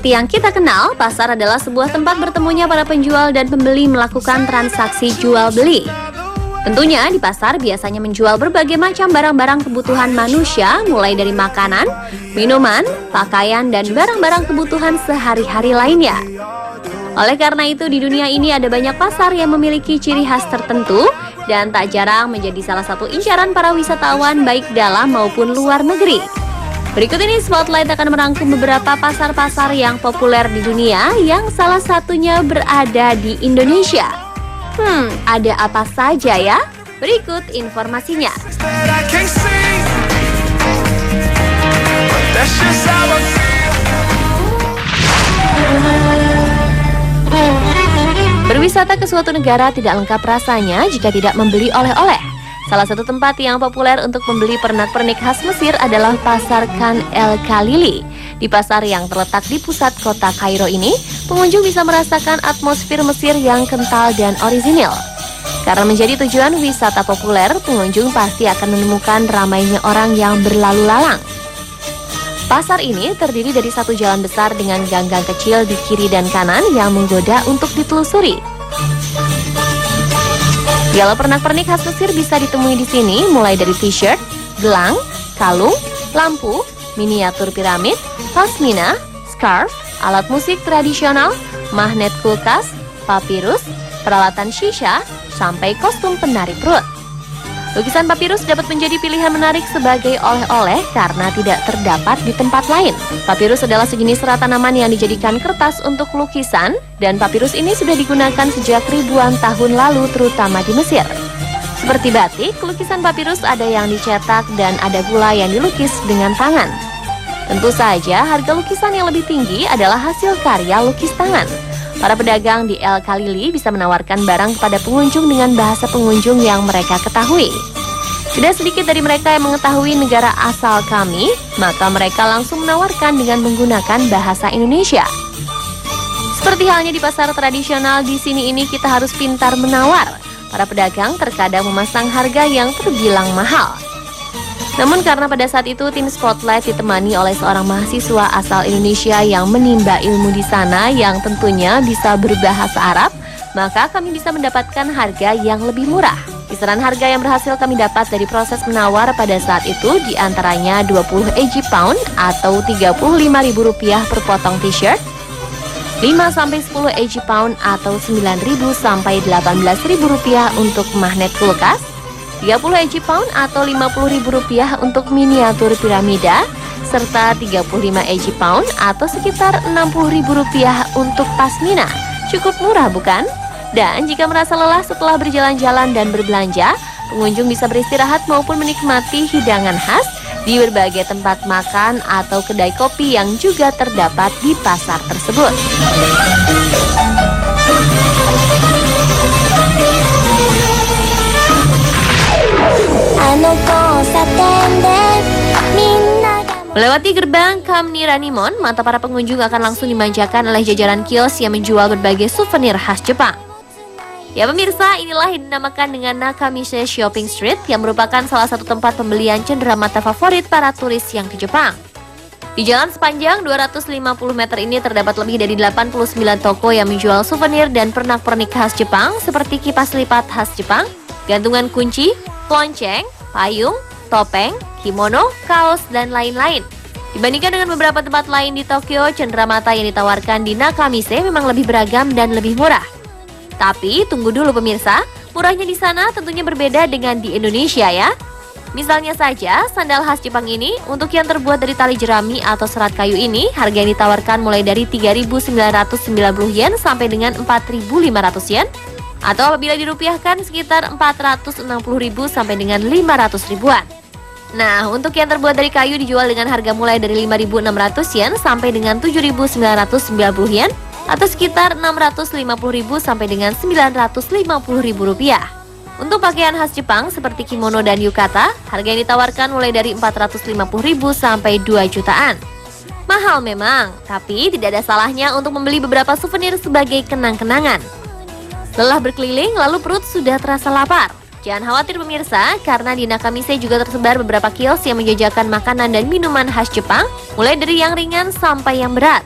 Seperti yang kita kenal, pasar adalah sebuah tempat bertemunya para penjual dan pembeli melakukan transaksi jual-beli. Tentunya di pasar biasanya menjual berbagai macam barang-barang kebutuhan manusia, mulai dari makanan, minuman, pakaian, dan barang-barang kebutuhan sehari-hari lainnya. Oleh karena itu, di dunia ini ada banyak pasar yang memiliki ciri khas tertentu dan tak jarang menjadi salah satu incaran para wisatawan baik dalam maupun luar negeri. Berikut ini Spotlight akan merangkum beberapa pasar-pasar yang populer di dunia yang salah satunya berada di Indonesia. Ada apa saja ya? Berikut informasinya. Berwisata ke suatu negara tidak lengkap rasanya jika tidak membeli oleh-oleh. Salah satu tempat yang populer untuk membeli pernak-pernik khas Mesir adalah Pasar Khan El Khalili. Di pasar yang terletak di pusat kota Kairo ini, pengunjung bisa merasakan atmosfer Mesir yang kental dan orisinil. Karena menjadi tujuan wisata populer, pengunjung pasti akan menemukan ramainya orang yang berlalu lalang. Pasar ini terdiri dari satu jalan besar dengan gang-gang kecil di kiri dan kanan yang menggoda untuk ditelusuri. Segala pernak-pernik khas Mesir bisa ditemui di sini, mulai dari t-shirt, gelang, kalung, lampu, miniatur piramid, pasmina, scarf, alat musik tradisional, magnet kulkas, papirus, peralatan shisha, sampai kostum penari perut. Lukisan papirus dapat menjadi pilihan menarik sebagai oleh-oleh karena tidak terdapat di tempat lain. Papirus adalah sejenis serat tanaman yang dijadikan kertas untuk lukisan, dan papirus ini sudah digunakan sejak ribuan tahun lalu terutama di Mesir. Seperti batik, lukisan papirus ada yang dicetak dan ada pula yang dilukis dengan tangan. Tentu saja harga lukisan yang lebih tinggi adalah hasil karya lukis tangan. Para pedagang di El Khalili bisa menawarkan barang kepada pengunjung dengan bahasa pengunjung yang mereka ketahui. Tidak sedikit dari mereka yang mengetahui negara asal kami, maka mereka langsung menawarkan dengan menggunakan bahasa Indonesia. Seperti halnya di pasar tradisional, di sini ini kita harus pintar menawar. Para pedagang terkadang memasang harga yang terbilang mahal. Namun karena pada saat itu tim Spotlight ditemani oleh seorang mahasiswa asal Indonesia yang menimba ilmu di sana yang tentunya bisa berbahasa Arab, maka kami bisa mendapatkan harga yang lebih murah. Kisaran harga yang berhasil kami dapat dari proses menawar pada saat itu diantaranya 20 EG pound atau Rp35.000 per potong t-shirt, 5-10 EG pound atau Rp9.000 sampai Rp18.000 untuk magnet kulkas, 30 EG pound atau Rp50.000 untuk miniatur piramida, serta 35 EG pound atau sekitar Rp60.000 untuk pasmina. Cukup murah bukan? Dan jika merasa lelah setelah berjalan-jalan dan berbelanja, pengunjung bisa beristirahat maupun menikmati hidangan khas di berbagai tempat makan atau kedai kopi yang juga terdapat di pasar tersebut. Melewati gerbang Kamni Ranimon, mata para pengunjung akan langsung dimanjakan oleh jajaran kios yang menjual berbagai souvenir khas Jepang. Ya pemirsa, inilah yang dinamakan dengan Nakamise Shopping Street yang merupakan salah satu tempat pembelian cenderamata favorit para turis yang ke Jepang. Di jalan sepanjang 250 meter ini terdapat lebih dari 89 toko yang menjual souvenir dan pernak-pernik khas Jepang seperti kipas lipat khas Jepang, gantungan kunci, lonceng, payung, topeng, kimono, kaos, dan lain-lain. Dibandingkan dengan beberapa tempat lain di Tokyo, cenderamata yang ditawarkan di Nakamise memang lebih beragam dan lebih murah. Tapi tunggu dulu pemirsa, murahnya di sana tentunya berbeda dengan di Indonesia ya. Misalnya saja, sandal khas Jepang ini untuk yang terbuat dari tali jerami atau serat kayu ini harga yang ditawarkan mulai dari 3.990 yen sampai dengan 4.500 yen. Atau apabila dirupiahkan sekitar 460.000 sampai dengan 500 ribuan. Nah, untuk yang terbuat dari kayu dijual dengan harga mulai dari 5.600 yen sampai dengan 7.990 yen. Atau sekitar 650.000 sampai dengan 950.000 rupiah. Untuk pakaian khas Jepang seperti kimono dan yukata, harga yang ditawarkan mulai dari 450.000 sampai 2 jutaan. Mahal memang, tapi tidak ada salahnya untuk membeli beberapa souvenir sebagai kenang-kenangan. Lelah berkeliling, lalu perut sudah terasa lapar. Jangan khawatir pemirsa, karena di Nakamise juga tersebar beberapa kios yang menjajakan makanan dan minuman khas Jepang, mulai dari yang ringan sampai yang berat.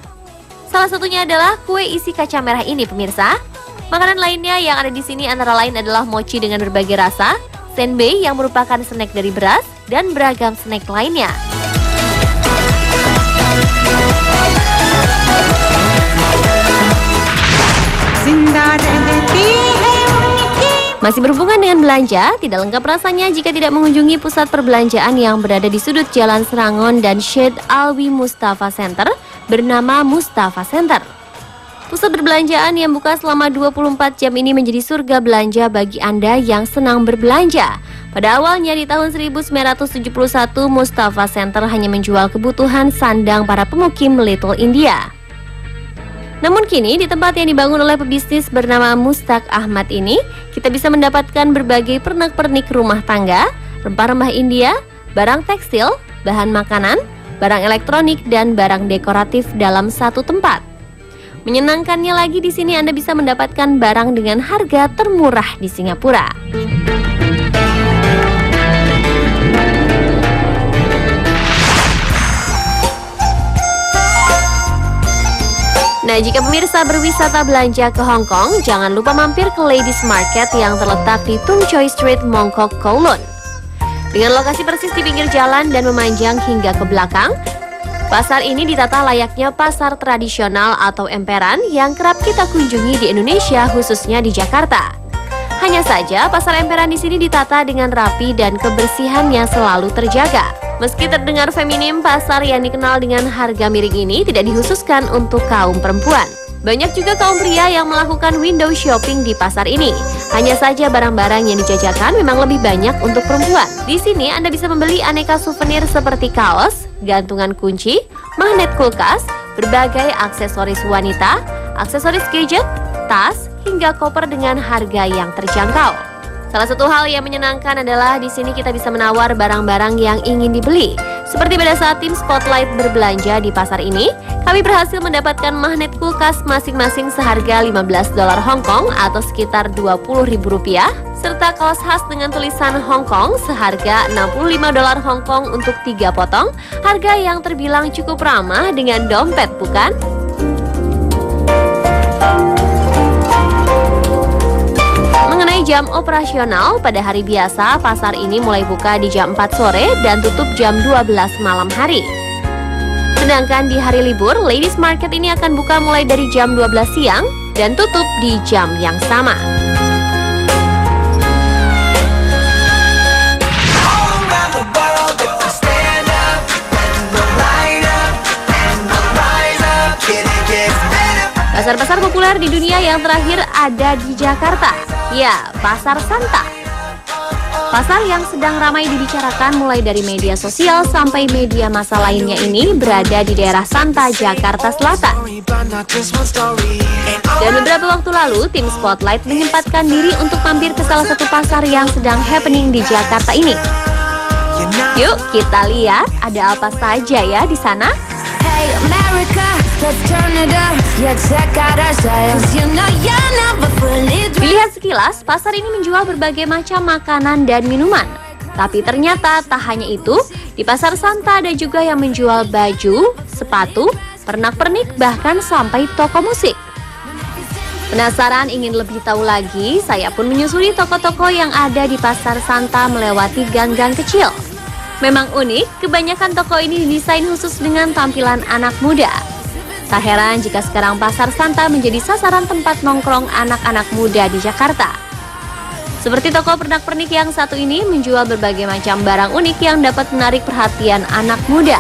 Salah satunya adalah kue isi kaca merah ini, pemirsa. Makanan lainnya yang ada di sini antara lain adalah mochi dengan berbagai rasa, senbei yang merupakan snack dari beras, dan beragam snack lainnya. Masih berhubungan dengan belanja, tidak lengkap rasanya jika tidak mengunjungi pusat perbelanjaan yang berada di sudut Jalan Serangon dan Syed Alwi Mustafa Center bernama Mustafa Center. Pusat perbelanjaan yang buka selama 24 jam ini menjadi surga belanja bagi Anda yang senang berbelanja. Pada awalnya di tahun 1971, Mustafa Center hanya menjual kebutuhan sandang para pemukim Little India. Namun kini di tempat yang dibangun oleh pebisnis bernama Mustaq Ahmad ini, kita bisa mendapatkan berbagai pernak-pernik rumah tangga, rempah-rempah India, barang tekstil, bahan makanan, barang elektronik, dan barang dekoratif dalam satu tempat. Menyenangkannya lagi di sini Anda bisa mendapatkan barang dengan harga termurah di Singapura. Nah, jika pemirsa berwisata belanja ke Hong Kong, jangan lupa mampir ke Ladies Market yang terletak di Tung Choi Street, Mongkok, Kowloon. Dengan lokasi persis di pinggir jalan dan memanjang hingga ke belakang, pasar ini ditata layaknya pasar tradisional atau emperan yang kerap kita kunjungi di Indonesia, khususnya di Jakarta. Hanya saja, pasar emperan di sini ditata dengan rapi dan kebersihannya selalu terjaga. Meski terdengar feminim, pasar yang dikenal dengan harga miring ini tidak dikhususkan untuk kaum perempuan. Banyak juga kaum pria yang melakukan window shopping di pasar ini. Hanya saja barang-barang yang dijajakan memang lebih banyak untuk perempuan. Di sini Anda bisa membeli aneka souvenir seperti kaos, gantungan kunci, magnet kulkas, berbagai aksesoris wanita, aksesoris gadget, tas, hingga koper dengan harga yang terjangkau. Salah satu hal yang menyenangkan adalah di sini kita bisa menawar barang-barang yang ingin dibeli. Seperti pada saat tim Spotlight berbelanja di pasar ini, kami berhasil mendapatkan magnet kulkas masing-masing seharga $15 Hong Kong atau sekitar Rp20.000, serta kaos khas dengan tulisan Hong Kong seharga $65 Hong Kong untuk 3 potong, harga yang terbilang cukup ramah dengan dompet, bukan? Mengenai jam operasional, pada hari biasa pasar ini mulai buka di jam 4 sore dan tutup jam 12 malam hari. Sedangkan di hari libur, Ladies Market ini akan buka mulai dari jam 12 siang dan tutup di jam yang sama. Pasar-pasar populer di dunia yang terakhir ada di Jakarta. Ya, Pasar Santa. Pasar yang sedang ramai dibicarakan mulai dari media sosial sampai media massa lainnya ini berada di daerah Santa, Jakarta Selatan. Dan beberapa waktu lalu, tim Spotlight menyempatkan diri untuk mampir ke salah satu pasar yang sedang happening di Jakarta ini. Yuk, kita lihat ada apa saja ya di sana. Hey America, let's turn it up. Yeah, check out our styles. You know you're never fully dressed. Dilihat sekilas, pasar ini menjual berbagai macam makanan dan minuman. Tapi ternyata tak hanya itu, di Pasar Santa ada juga yang menjual baju, sepatu, pernak-pernik, bahkan sampai toko musik. Penasaran ingin lebih tahu lagi, saya pun menyusuri toko-toko yang ada di Pasar Santa melewati gang-gang kecil. Memang unik, kebanyakan toko ini didesain khusus dengan tampilan anak muda. Tak heran jika sekarang Pasar Santa menjadi sasaran tempat nongkrong anak-anak muda di Jakarta. Seperti toko pernak-pernik yang satu ini menjual berbagai macam barang unik yang dapat menarik perhatian anak muda.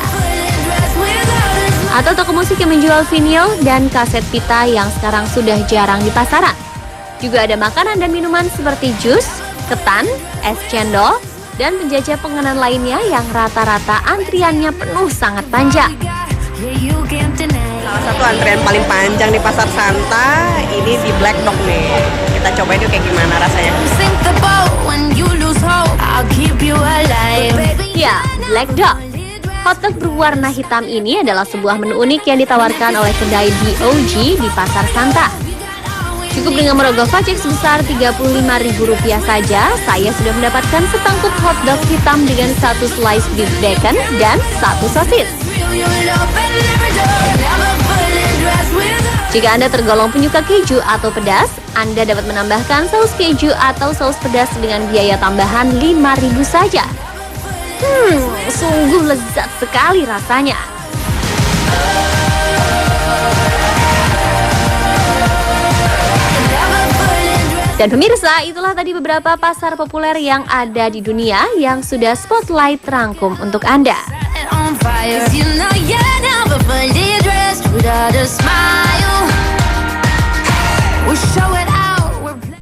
Atau toko musik yang menjual vinyl dan kaset pita yang sekarang sudah jarang di pasaran. Juga ada makanan dan minuman seperti jus, ketan, es cendol, dan penjajah penganan lainnya yang rata-rata antriannya penuh sangat panjang. Salah satu antrian paling panjang di Pasar Santa ini di Black Dog nih. Kita cobain yuk kayak gimana rasanya. Ya, Black Dog. Hotdog berwarna hitam ini adalah sebuah menu unik yang ditawarkan oleh kedai BOG di Pasar Santa. Cukup dengan merogoh kocek sebesar Rp35.000 saja, saya sudah mendapatkan setangkup hotdog hitam dengan satu slice beef bacon dan satu sosis. Jika Anda tergolong penyuka keju atau pedas, Anda dapat menambahkan saus keju atau saus pedas dengan biaya tambahan 5.000 saja. Sungguh lezat sekali rasanya. Dan pemirsa, itulah tadi beberapa pasar populer yang ada di dunia yang sudah Spotlight rangkum untuk Anda. Without a smile, we'll show it.